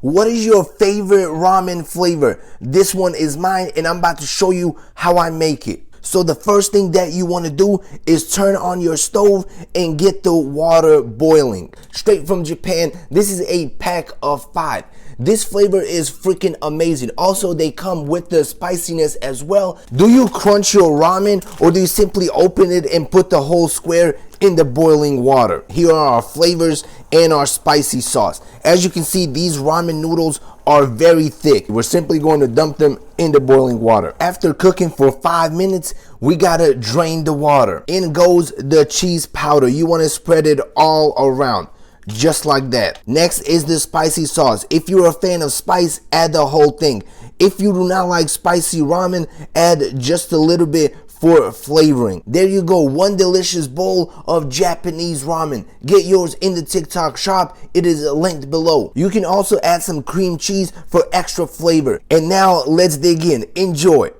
What is your favorite ramen flavor? This one is mine, and I'm about to show you how I make it. So the first thing that you want to do is turn on your stove and get the water boiling. Straight from Japan, this is a pack of 5. This flavor is freaking amazing. Also, they come with the spiciness as well. Do you crunch your ramen, or do you simply open it and put the whole square in the boiling water? Here are our flavors and our spicy sauce. As you can see, these ramen noodles are very thick. We're simply going to dump them in the boiling water. After cooking for 5 minutes, we gotta drain the water. In goes the cheese powder. You want to spread it all around, just like that. Next is the spicy sauce. If you're a fan of spice, add the whole thing. If you do not like spicy ramen, add just a little bit for flavoring. There you go, one delicious bowl of Japanese ramen. Get yours in the TikTok shop. It is linked below. You can also add some cream cheese for extra flavor. And now let's dig in. Enjoy.